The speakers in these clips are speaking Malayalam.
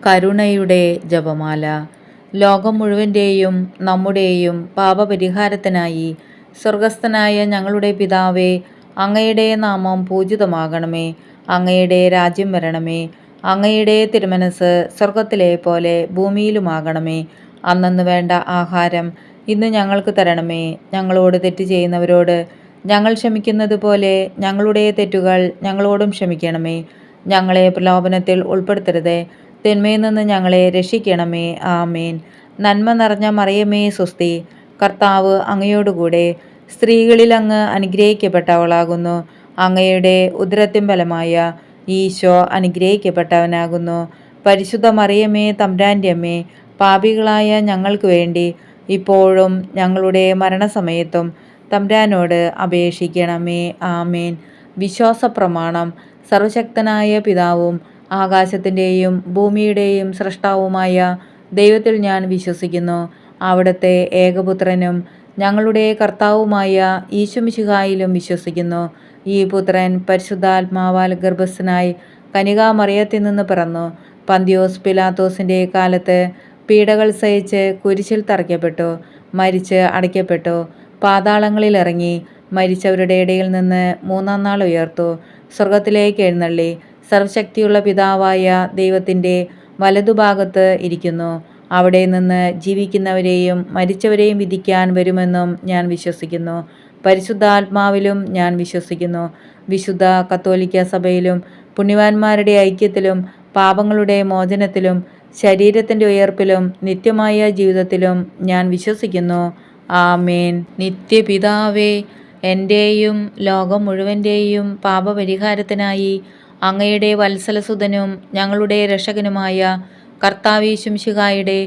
കരുണയുടെ ജപമാല. ലോകം മുഴുവൻ്റെയും നമ്മുടെയും പാപപരിഹാരത്തിനായി സ്വർഗസ്ഥനായ ഞങ്ങളുടെ പിതാവേ, അങ്ങയുടെ നാമം പൂജിതമാകണമേ. അങ്ങയുടെ രാജ്യം വരണമേ. അങ്ങയുടെ തിരുമനസ് സ്വർഗത്തിലെ പോലെ ഭൂമിയിലുമാകണമേ. അന്നന്ന് വേണ്ട ആഹാരം ഇന്ന് ഞങ്ങൾക്ക് തരണമേ. ഞങ്ങളോട് തെറ്റ് ചെയ്യുന്നവരോട് ഞങ്ങൾ ക്ഷമിക്കുന്നത് പോലെ ഞങ്ങളുടെ തെറ്റുകൾ ഞങ്ങളോടും ക്ഷമിക്കണമേ. ഞങ്ങളെ പ്രലോഭനത്തിൽ ഉൾപ്പെടുത്തരുതേ, തിന്മയിൽ നിന്ന് ഞങ്ങളെ രക്ഷിക്കണമേ. ആമേൻ. നന്മ നിറഞ്ഞ മറിയമേ സ്വസ്തി, കർത്താവ് അങ്ങയോടുകൂടെ സ്ത്രീകളിൽ അങ്ങ് അനുഗ്രഹിക്കപ്പെട്ടവളാകുന്നു. അങ്ങയുടെ ഉദരത്തിൻ ഫലമായ ഈശോ അനുഗ്രഹിക്കപ്പെട്ടവനാകുന്നു. പരിശുദ്ധ മറിയമേ തമ്പുരാൻ്റെ അമ്മേ, പാപികളായ ഞങ്ങൾക്ക് വേണ്ടി ഇപ്പോഴും ഞങ്ങളുടെ മരണസമയത്തും തമ്പുരാനോട് അപേക്ഷിക്കണമേ. ആമേൻ. വിശ്വാസ പ്രമാണം. സർവശക്തനായ പിതാവും ആകാശത്തിൻ്റെയും ഭൂമിയുടെയും സൃഷ്ടാവുമായ ദൈവത്തിൽ ഞാൻ വിശ്വസിക്കുന്നു. അവിടുത്തെ ഏകപുത്രനും ഞങ്ങളുടെ കർത്താവുമായ ഈശോമിശിഹായിലും വിശ്വസിക്കുന്നു. ഈ പുത്രൻ പരിശുദ്ധാത്മാവാൽ ഗർഭസ്ഥനായി കന്യകാമറിയത്തിൽ നിന്ന് പിറന്നു. പന്തിയോസ് പിലാത്തോസിൻ്റെ കാലത്ത് പീഡകൾ സഹിച്ച് കുരിശിൽ തറയ്ക്കപ്പെട്ടു, മരിച്ച് അടയ്ക്കപ്പെട്ടു, പാതാളങ്ങളിൽ ഇറങ്ങി, മരിച്ചവരുടെ ഇടയിൽ നിന്ന് മൂന്നാം നാൾ ഉയർത്തു, സ്വർഗത്തിലേക്ക് എഴുന്നള്ളി, സർവശക്തിയുള്ള പിതാവായ ദൈവത്തിൻ്റെ വലതുഭാഗത്ത് ഇരിക്കുന്നു. അവിടെ നിന്ന് ജീവിക്കുന്നവരെയും മരിച്ചവരെയും വിധിക്കാൻ വരുമെന്നും ഞാൻ വിശ്വസിക്കുന്നു. പരിശുദ്ധാത്മാവിലും ഞാൻ വിശ്വസിക്കുന്നു. വിശുദ്ധ കത്തോലിക്ക സഭയിലും പുണ്യവാന്മാരുടെ ഐക്യത്തിലും പാപങ്ങളുടെ മോചനത്തിലും ശരീരത്തിൻ്റെ ഉയർപ്പിലും നിത്യമായ ജീവിതത്തിലും ഞാൻ വിശ്വസിക്കുന്നു. ആമേൻ. നിത്യപിതാവേ, എൻ്റെയും ലോകം മുഴുവൻ്റെയും പാപപരിഹാരത്തിനായി അങ്ങയുടെ വത്സലസുതനും ഞങ്ങളുടെ രക്ഷകനുമായ കർത്താവീശുമിശിഹായുടെ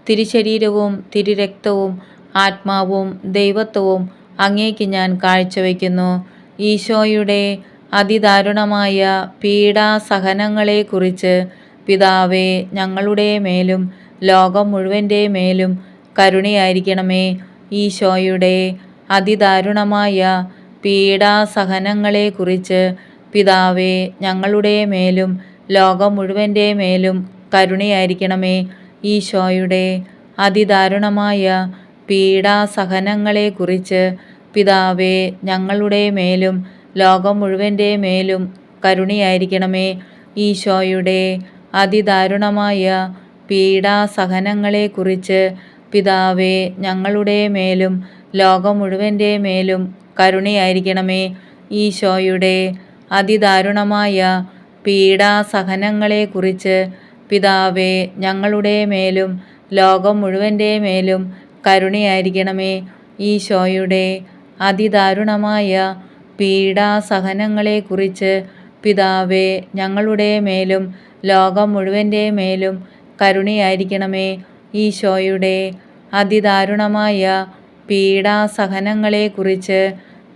തിരുശരീരവും തിരുരക്തവും ആത്മാവും ദൈവത്വവും അങ്ങേക്ക് ഞാൻ കാഴ്ചവെക്കുന്നു. ഈശോയുടെ അതിദാരുണമായ പീഡാസഹനങ്ങളെക്കുറിച്ച് പിതാവേ, ഞങ്ങളുടെ മേലും ലോകം മുഴുവൻ്റെ മേലും കരുണയായിരിക്കണമേ. ഈശോയുടെ അതിദാരുണമായ പീഡാസഹനങ്ങളെക്കുറിച്ച് പിതാവേ, ഞങ്ങളുടെ മേലും ലോകം മുഴുവൻ്റെ മേലും കരുണയായിരിക്കണമേ. ഈശോയുടെ അതിദാരുണമായ പീഡാസഹനങ്ങളെക്കുറിച്ച് പിതാവേ, ഞങ്ങളുടെ മേലും ലോകം മുഴുവൻ്റെ മേലും കരുണയായിരിക്കണമേ. ഈശോയുടെ അതിദാരുണമായ പീഡാസഹനങ്ങളെക്കുറിച്ച് പിതാവേ, ഞങ്ങളുടെ മേലും ലോകം മുഴുവൻ്റെ മേലും കരുണയായിരിക്കണമേ. ഈശോയുടെ അതിദാരുണമായ പീഡാസഹനങ്ങളെക്കുറിച്ച് പിതാവേ, ഞങ്ങളുടെ മേലും ലോകം മുഴുവൻ്റെ മേലും കരുണയായിരിക്കണമേ. ഈശോയുടെ അതിദാരുണമായ പീഡാസഹനങ്ങളെക്കുറിച്ച് പിതാവേ, ഞങ്ങളുടെ മേലും ലോകം മുഴുവൻ്റെ മേലും കരുണയായിരിക്കണമേ. ഈശോയുടെ അതിദാരുണമായ പീഡാസഹനങ്ങളെക്കുറിച്ച്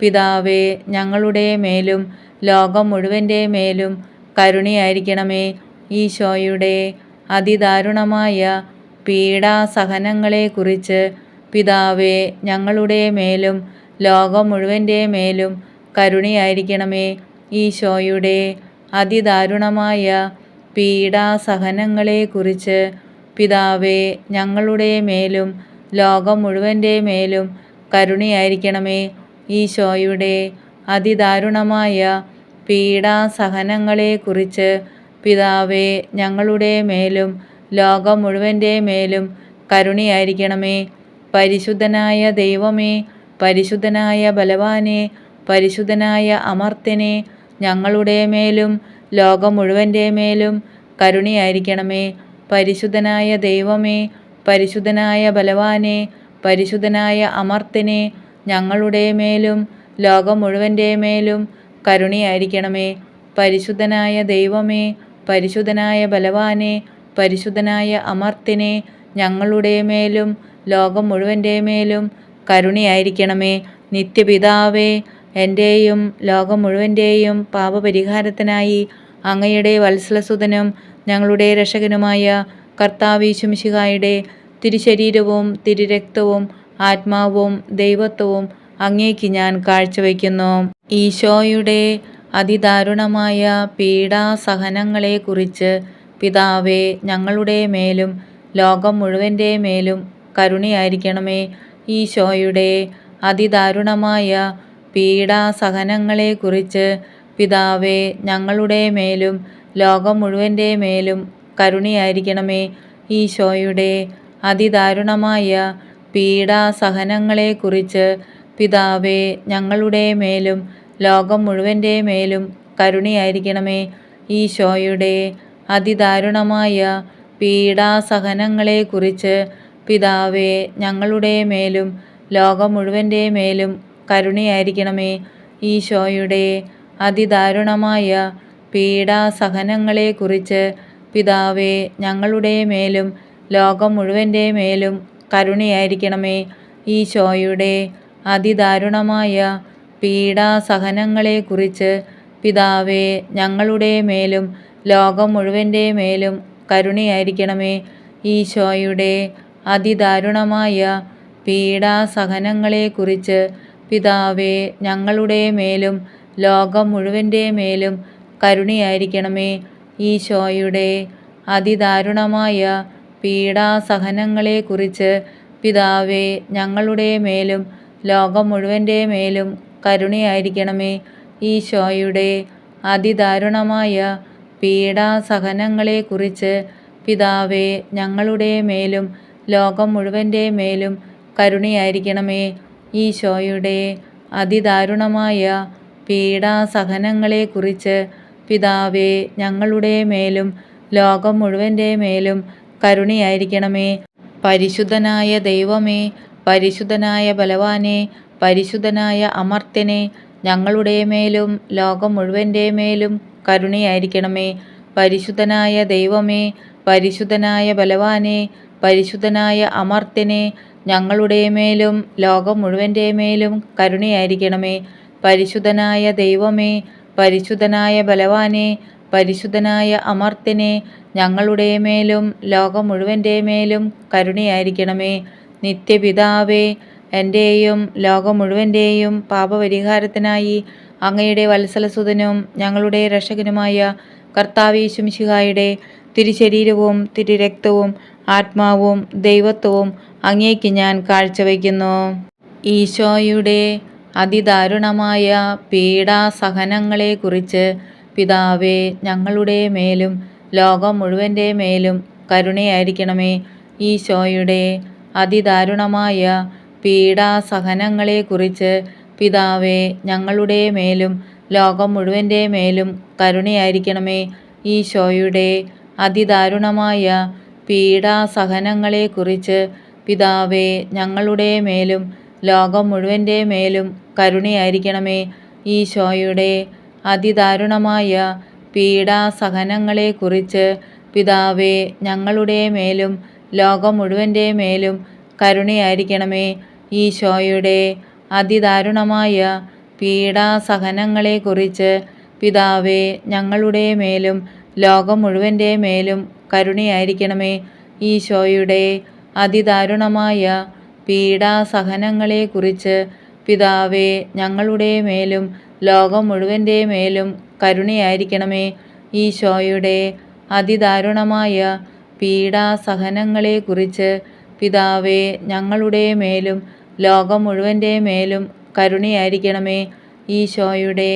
പിതാവേ, ഞങ്ങളുടെ മേലും ലോകം മുഴുവൻ്റെ മേലും കരുണയായിരിക്കണമേ. ഈശോയുടെ അതിദാരുണമായ പീഡാസഹനങ്ങളെക്കുറിച്ച് പിതാവേ, ഞങ്ങളുടെ മേലും ലോകം മുഴുവൻ്റെ മേലും കരുണയായിരിക്കണമേ. ഈശോയുടെ അതിദാരുണമായ പീഡാസഹനങ്ങളെക്കുറിച്ച് പിതാവേ, ഞങ്ങളുടെ മേലും ലോകം മുഴുവൻ്റെ മേലും കരുണയായിരിക്കണമേ. ഈശോയുടെ അതിദാരുണമായ പീഡാസഹനങ്ങളെക്കുറിച്ച് പിതാവേ, ഞങ്ങളുടെ മേലും ലോകം മുഴുവൻ്റെ മേലും കരുണയായിരിക്കണമേ. പരിശുദ്ധനായ ദൈവമേ, പരിശുദ്ധനായ ബലവാനെ, പരിശുദ്ധനായ അമർത്യനെ, ഞങ്ങളുടെ മേലും ലോകം മുഴുവൻ്റെ മേലും കരുണയായിരിക്കണമേ. പരിശുദ്ധനായ ദൈവമേ, പരിശുദ്ധനായ ബലവാനെ, പരിശുദ്ധനായ അമർത്യനെ, ഞങ്ങളുടെ മേലും ലോകം മുഴുവൻ്റെ മേലും കരുണയായിരിക്കണമേ. പരിശുദ്ധനായ ദൈവമേ, പരിശുദ്ധനായ ബലവാനെ, പരിശുദ്ധനായ അമർത്യനെ, ഞങ്ങളുടെ മേലും ലോകം മുഴുവൻ്റെ മേലും കരുണയായിരിക്കണമേ. നിത്യപിതാവേ, എൻ്റെയും ലോകം മുഴുവൻ്റെയും പാപപരിഹാരത്തിനായി അങ്ങയുടെ വത്സലസുതനും ഞങ്ങളുടെ രക്ഷകനുമായ കർത്താവീശുമിശിഹായുടെ തിരുശരീരവും തിരുരക്തവും ആത്മാവും ദൈവത്വവും അങ്ങേക്ക് ഞാൻ കാഴ്ചവെക്കുന്നു. ഈശോയുടെ അതിദാരുണമായ പീഡാസഹനങ്ങളെക്കുറിച്ച് പിതാവേ, ഞങ്ങളുടെ മേലും ലോകം മുഴുവൻ്റെ മേലും കരുണയായിരിക്കണമേ. ഈശോയുടെ അതിദാരുണമായ പീഡാസഹനങ്ങളെക്കുറിച്ച് പിതാവേ, ഞങ്ങളുടെ മേലും ലോകം മുഴുവൻ്റെ മേലും കരുണയായിരിക്കണമേ. ഈശോയുടെ അതിദാരുണമായ പീഡാസഹനങ്ങളെക്കുറിച്ച് പിതാവേ, ഞങ്ങളുടെ മേലും ലോകം മുഴുവൻ്റെ മേലും കരുണയായിരിക്കണമേ. ഈശോയുടെ അതിദാരുണമായ പീഡാസഹനങ്ങളെക്കുറിച്ച് പിതാവേ, ഞങ്ങളുടെ മേലും ലോകം മുഴുവൻ്റെ മേലും കരുണയായിരിക്കണമേ. ഈശോയുടെ അതിദാരുണമായ പീഡാസഹനങ്ങളെക്കുറിച്ച് പിതാവേ, ഞങ്ങളുടെ മേലും ലോകം മുഴുവൻ്റെ മേലും കരുണയായിരിക്കണമേ. ഈശോയുടെ അതിദാരുണമായ പീഡാസഹനങ്ങളെക്കുറിച്ച് പിതാവേ, ഞങ്ങളുടെ മേലും ലോകം മുഴുവൻ്റെ മേലും കരുണയായിരിക്കണമേ. ഈശോയുടെ അതിദാരുണമായ പീഡാസഹനങ്ങളെക്കുറിച്ച് പിതാവേ, ഞങ്ങളുടെ മേലും ലോകം മുഴുവൻ്റെ മേലും കരുണയായിരിക്കണമേ. ഈശോയുടെ അതിദാരുണമായ പീഡാസഹനങ്ങളെക്കുറിച്ച് പിതാവേ, ഞങ്ങളുടെ മേലും ലോകം മുഴുവൻ്റെ മേലും കരുണയായിരിക്കണമേ. ഈശോയുടെ അതിദാരുണമായ പീഡാസഹനങ്ങളെക്കുറിച്ച് പിതാവേ, ഞങ്ങളുടെ മേലും ലോകം മുഴുവൻ്റെ മേലും കരുണയായിരിക്കണമേ. ഈശോയുടെ അതിദാരുണമായ പീഡാസഹനങ്ങളെക്കുറിച്ച് പിതാവേ, ഞങ്ങളുടെ മേലും ലോകം മുഴുവൻ്റെ മേലും കരുണയായിരിക്കണമേ. പരിശുദ്ധനായ ദൈവമേ, പരിശുദ്ധനായ ബലവാനെ, പരിശുദ്ധനായ അമർത്യനെ, ഞങ്ങളുടെ മേലും ലോകം മുഴുവൻ്റെ മേലും കരുണയായിരിക്കണമേ. പരിശുദ്ധനായ ദൈവമേ, പരിശുദ്ധനായ ബലവാനെ, പരിശുദ്ധനായ അമർത്യനെ, ഞങ്ങളുടെ മേലും ലോകം മുഴുവൻ്റെ മേലും കരുണയായിരിക്കണമേ. പരിശുദ്ധനായ ദൈവമേ, പരിശുദ്ധനായ ബലവാനെ, പരിശുദ്ധനായ അമർത്യനെ, ഞങ്ങളുടെ മേലും ലോകം മുഴുവൻ്റെ മേലും കരുണയായിരിക്കണമേ. നിത്യപിതാവേ, എൻ്റെയും ലോകം മുഴുവൻ്റെയും പാപപരിഹാരത്തിനായി അങ്ങയുടെ വത്സലസുതനും ഞങ്ങളുടെ രക്ഷകനുമായ കർത്താവ് യേശു മിശിഹായുടെ തിരുശരീരവും തിരുരക്തവും ആത്മാവും ദൈവത്വവും അങ്ങേക്ക് ഞാൻ കാഴ്ചവയ്ക്കുന്നു. ഈശോയുടെ അതിദാരുണമായ പീഡാസഹനങ്ങളെക്കുറിച്ച് പിതാവേ, ഞങ്ങളുടെ മേലും ലോകം മുഴുവൻ്റെ മേലും കരുണയായിരിക്കണമേ. ഈശോയുടെ അതിദാരുണമായ പീഡാസഹനങ്ങളെക്കുറിച്ച് പിതാവേ, ഞങ്ങളുടെ മേലും ലോകം മുഴുവൻ്റെ മേലും കരുണയായിരിക്കണമേ. ഈശോയുടെ അതിദാരുണമായ പീഡാസഹനങ്ങളെക്കുറിച്ച് പിതാവേ, ഞങ്ങളുടെ മേലും ലോകം മുഴുവൻ്റെ മേലും കരുണയായിരിക്കണമേ. ഈശോയുടെ അതിദാരുണമായ പീഡാസഹനങ്ങളെക്കുറിച്ച് പിതാവേ, ഞങ്ങളുടെ മേലും ലോകം മുഴുവൻ്റെ മേലും കരുണയായിരിക്കണമേ. ഈശോയുടെ അതിദാരുണമായ പീഡാസഹനങ്ങളെക്കുറിച്ച് പിതാവേ, ഞങ്ങളുടെ മേലും ലോകം മുഴുവൻ്റെ മേലും കരുണയായിരിക്കണമേ. ഈശോയുടെ അതിദാരുണമായ പീഡാസഹനങ്ങളെക്കുറിച്ച് പിതാവേ, ഞങ്ങളുടെ മേലും ലോകം മുഴുവൻ്റെ മേലും കരുണയായിരിക്കണമേ. ഈശോയുടെ അതിദാരുണമായ പീഡാസഹനങ്ങളെക്കുറിച്ച് പിതാവേ, ഞങ്ങളുടെ മേലും ലോകം മുഴുവൻ്റെ മേലും കരുണയായിരിക്കണമേ. ഈശോയുടെ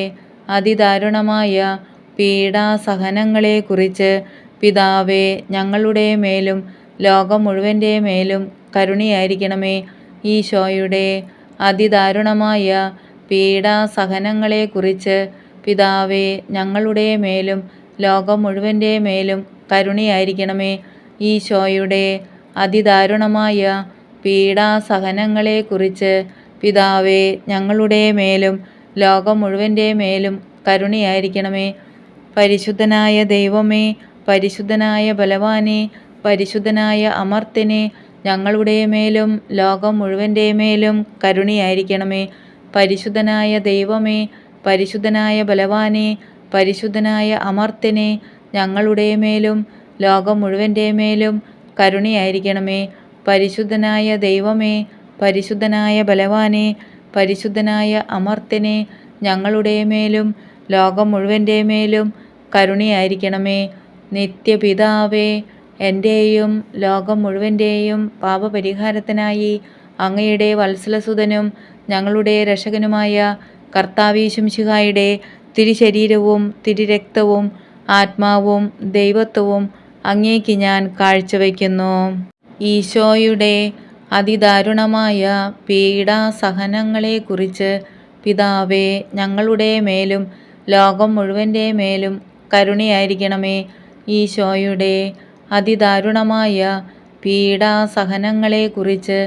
അതിദാരുണമായ പീഡാസഹനങ്ങളെക്കുറിച്ച് പിതാവേ, ഞങ്ങളുടെ മേലും ലോകം മുഴുവൻ്റെ മേലും കരുണയായിരിക്കണമേ. ഈശോയുടെ അതിദാരുണമായ പീഡാസഹനങ്ങളെക്കുറിച്ച് പിതാവേ, ഞങ്ങളുടെ മേലും ലോകം മുഴുവൻ്റെ മേലും കരുണയായിരിക്കണമേ. ഈശോയുടെ അതിദാരുണമായ പീഡാസഹനങ്ങളെക്കുറിച്ച് പിതാവേ, ഞങ്ങളുടെ മേലും ലോകം മുഴുവൻ്റെ മേലും കരുണയായിരിക്കണമേ. പരിശുദ്ധനായ ദൈവമേ, പരിശുദ്ധനായ ബലവാനെ, പരിശുദ്ധനായ അമർത്യനെ, ഞങ്ങളുടെ മേലും ലോകം മുഴുവൻ്റെ മേലും കരുണയായിരിക്കണമേ. പരിശുദ്ധനായ ദൈവമേ, പരിശുദ്ധനായ ബലവാനെ, പരിശുദ്ധനായ അമർത്യനെ, ഞങ്ങളുടെ മേലും ലോകം മുഴുവൻ്റെ മേലും കരുണയായിരിക്കണമേ. പരിശുദ്ധനായ ദൈവമേ, പരിശുദ്ധനായ ബലവാനെ, പരിശുദ്ധനായ അമർത്യനെ, ഞങ്ങളുടെ മേലും ലോകം മുഴുവൻ്റെ മേലും കരുണയായിരിക്കണമേ. നിത്യപിതാവേ, എൻ്റെയും ലോകം മുഴുവൻ്റെയും പാപപരിഹാരത്തിനായി അങ്ങയുടെ വത്സലസുതനും ഞങ്ങളുടെ രക്ഷകനുമായ കർത്താവീശുമിശിഹായുടെ തിരുശരീരവും തിരുരക്തവും ആത്മാവും ദൈവത്വവും അങ്ങേക്ക് ഞാൻ കാഴ്ചവെക്കുന്നു. ഈശോയുടെ അതിദാരുണമായ പീഡാസഹനങ്ങളെക്കുറിച്ച് പിതാവേ, ഞങ്ങളുടെ മേലും ലോകം മുഴുവൻ്റെ മേലും കരുണയായിരിക്കണമേ. ഈശോയുടെ അതിദാരുണമായ പീഡാസഹനങ്ങളെക്കുറിച്ച്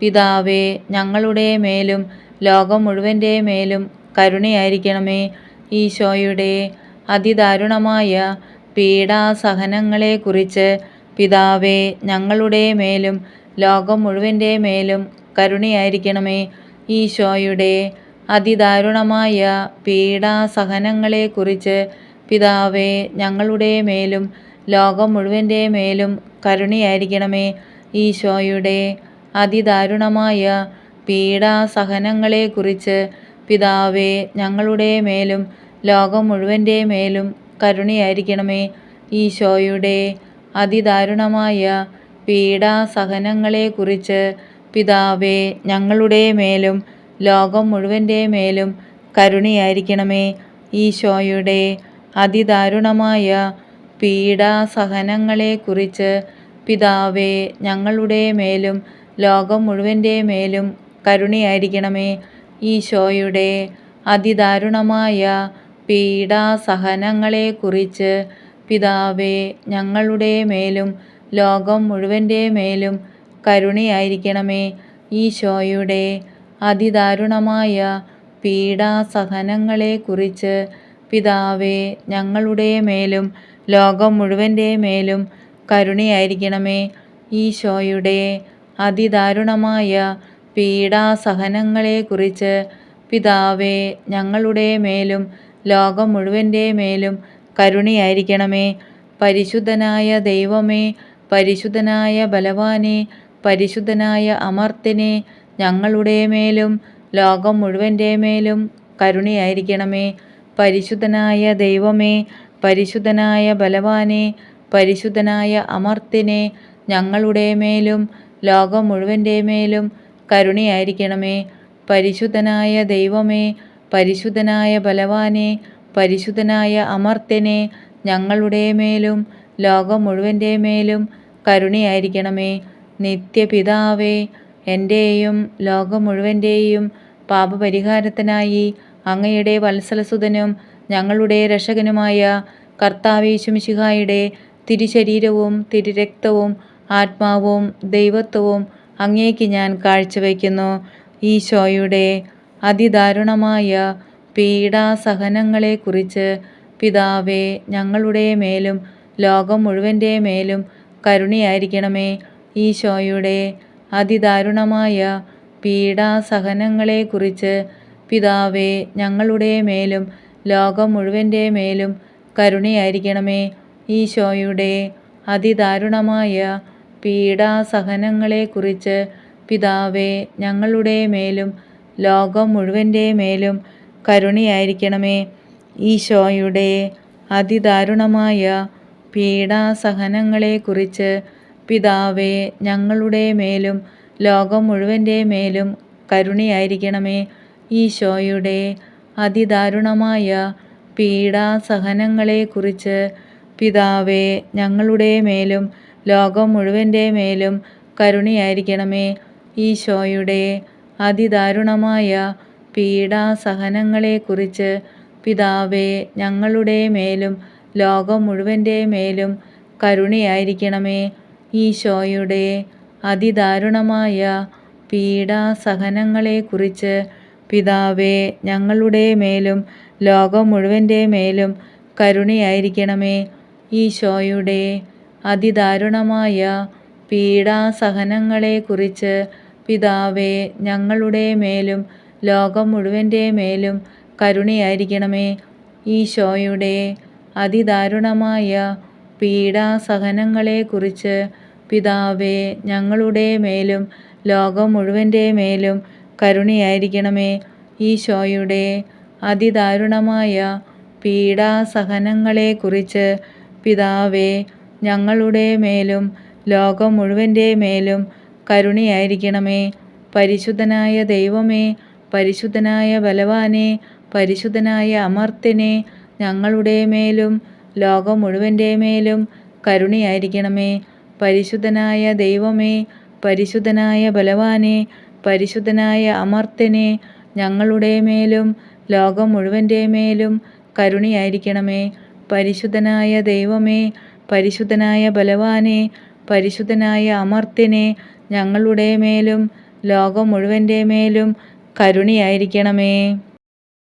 പിതാവേ, ഞങ്ങളുടെ മേലും ലോകം മുഴുവൻ്റെ മേലും കരുണയായിരിക്കണമേ. ഈശോയുടെ അതിദാരുണമായ പീഡാസഹനങ്ങളെക്കുറിച്ച് പിതാവേ, ഞങ്ങളുടെ മേലും ലോകം മുഴുവൻ്റെ മേലും കരുണയായിരിക്കണമേ. ഈശോയുടെ അതിദാരുണമായ പീഡാസഹനങ്ങളെക്കുറിച്ച് പിതാവേ, ഞങ്ങളുടെ മേലും ലോകം മുഴുവൻ്റെ മേലും കരുണയായിരിക്കണമേ. ഈശോയുടെ അതിദാരുണമായ പീഡാസഹനങ്ങളെക്കുറിച്ച് പിതാവേ, ഞങ്ങളുടെ മേലും ലോകം മുഴുവൻ്റെ മേലും കരുണയായിരിക്കണമേ. ഈശോയുടെ അതിദാരുണമായ പീഡാസഹനങ്ങളെക്കുറിച്ച് പിതാവേ, ഞങ്ങളുടെ മേലും ലോകം മുഴുവൻ്റെ മേലും കരുണയായിരിക്കണമേ. ഈശോയുടെ അതിദാരുണമായ പീഡാസഹനങ്ങളെക്കുറിച്ച് പിതാവേ, ഞങ്ങളുടെ മേലും ലോകം മുഴുവൻ്റെ മേലും കരുണയായിരിക്കണമേ. ഈശോയുടെ അതിദാരുണമായ പീഡാസഹനങ്ങളെക്കുറിച്ച് പിതാവേ, ഞങ്ങളുടെ മേലും ലോകം മുഴുവൻ്റെ മേലും കരുണയായിരിക്കണമേ. ഈശോയുടെ അതിദാരുണമായ പീഡാസഹനങ്ങളെക്കുറിച്ച് പിതാവേ, ഞങ്ങളുടെ മേലും ലോകം മുഴുവൻ്റെ മേലും കരുണയായിരിക്കണമേ. ഈശോയുടെ അതിദാരുണമായ പീഡാസഹനങ്ങളെക്കുറിച്ച് പിതാവേ, ഞങ്ങളുടെ മേലും ലോകം മുഴുവൻ്റെ മേലും കരുണയായിരിക്കണമേ. പരിശുദ്ധനായ ദൈവമേ, പരിശുദ്ധനായ ബലവാനെ, പരിശുദ്ധനായ അമർത്യനെ, ഞങ്ങളുടെ മേലും ലോകം മുഴുവൻ്റെ മേലും കരുണയായിരിക്കണമേ. പരിശുദ്ധനായ ദൈവമേ, പരിശുദ്ധനായ ബലവാനെ, പരിശുദ്ധനായ അമർത്യനെ, ഞങ്ങളുടെ മേലും ലോകം മുഴുവൻ്റെ മേലും കരുണയായിരിക്കണമേ. പരിശുദ്ധനായ ദൈവമേ, പരിശുദ്ധനായ ബലവാനെ, പരിശുദ്ധനായ അമർത്യനെ, ഞങ്ങളുടെ മേലും ലോകം മുഴുവൻ്റെ മേലും കരുണയായിരിക്കണമേ. നിത്യപിതാവേ, എൻ്റെയും ലോകം മുഴുവൻ്റെയും പാപപരിഹാരത്തിനായി അങ്ങയുടെ വത്സലസുതനും ഞങ്ങളുടെ രക്ഷകനുമായ കർത്താവീശുമിശിഹായുടെ തിരുശരീരവും തിരുരക്തവും ആത്മാവും ദൈവത്വവും അങ്ങേക്ക് ഞാൻ കാഴ്ചവെക്കുന്നു. ഈശോയുടെ അതിദാരുണമായ പീഡാസഹനങ്ങളെക്കുറിച്ച് പിതാവേ, ഞങ്ങളുടെ മേലും ലോകം മുഴുവൻ്റെ മേലും കരുണയായിരിക്കണമേ. ഈശോയുടെ അതിദാരുണമായ പീഡാസഹനങ്ങളെക്കുറിച്ച് പിതാവേ, ഞങ്ങളുടെ മേലും ലോകം മുഴുവൻ്റെ മേലും കരുണയായിരിക്കണമേ. ഈശോയുടെ അതിദാരുണമായ പീഡാസഹനങ്ങളെക്കുറിച്ച് പിതാവേ, ഞങ്ങളുടെ മേലും ലോകം മുഴുവൻ്റെ മേലും കരുണയായിരിക്കണമേ. ഈശോയുടെ അതിദാരുണമായ പീഡാസഹനങ്ങളെക്കുറിച്ച് പിതാവേ, ഞങ്ങളുടെ മേലും ലോകം മുഴുവൻ്റെ മേലും കരുണയായിരിക്കണമേ. ഈശോയുടെ അതിദാരുണമായ പീഡാസഹനങ്ങളെക്കുറിച്ച് പിതാവേ, ഞങ്ങളുടെ മേലും ലോകം മുഴുവൻ്റെ മേലും കരുണയായിരിക്കണമേ. ഈശോയുടെ അതിദാരുണമായ പീഡാസഹനങ്ങളെക്കുറിച്ച് പിതാവേ, ഞങ്ങളുടെ മേലും ലോകം മുഴുവൻ്റെ മേലും കരുണയായിരിക്കണമേ. ഈശോയുടെ അതിദാരുണമായ പീഡാസഹനങ്ങളെക്കുറിച്ച് പിതാവേ, ഞങ്ങളുടെ മേലും ലോകം മുഴുവൻ്റെ മേലും കരുണയായിരിക്കണമേ. ഈശോയുടെ അതിദാരുണമായ പീഡാസഹനങ്ങളെക്കുറിച്ച് പിതാവേ, ഞങ്ങളുടെ മേലും ലോകം മുഴുവൻ്റെ മേലും കരുണയായിരിക്കണമേ. ഈശോയുടെ അതിദാരുണമായ പീഡാസഹനങ്ങളെക്കുറിച്ച് പിതാവേ, ഞങ്ങളുടെ മേലും ലോകം മുഴുവൻ്റെ മേലും കരുണയായിരിക്കണമേ. ഈശോയുടെ അതിദാരുണമായ പീഡാസഹനങ്ങളെക്കുറിച്ച് പിതാവേ, ഞങ്ങളുടെ മേലും ലോകം മുഴുവൻ്റെ മേലും കരുണയായിരിക്കണമേ. പരിശുദ്ധനായ ദൈവമേ, പരിശുദ്ധനായ ബലവാനെ, പരിശുദ്ധനായ അമർത്യനെ, ഞങ്ങളുടെ മേലും ലോകം മുഴുവൻ്റെ മേലും കരുണയായിരിക്കണമേ. പരിശുദ്ധനായ ദൈവമേ, പരിശുദ്ധനായ ബലവാനെ, പരിശുദ്ധനായ അമർത്യനെ, ഞങ്ങളുടെ മേലും ലോകം മുഴുവൻ്റെ മേലും കരുണയായിരിക്കണമേ. പരിശുദ്ധനായ ദൈവമേ, പരിശുദ്ധനായ ബലവാനെ, പരിശുദ്ധനായ അമർത്യനെ, ഞങ്ങളുടെ മേലും ലോകം മുഴുവൻ്റെ മേലും കരുണയായിരിക്കണമേ.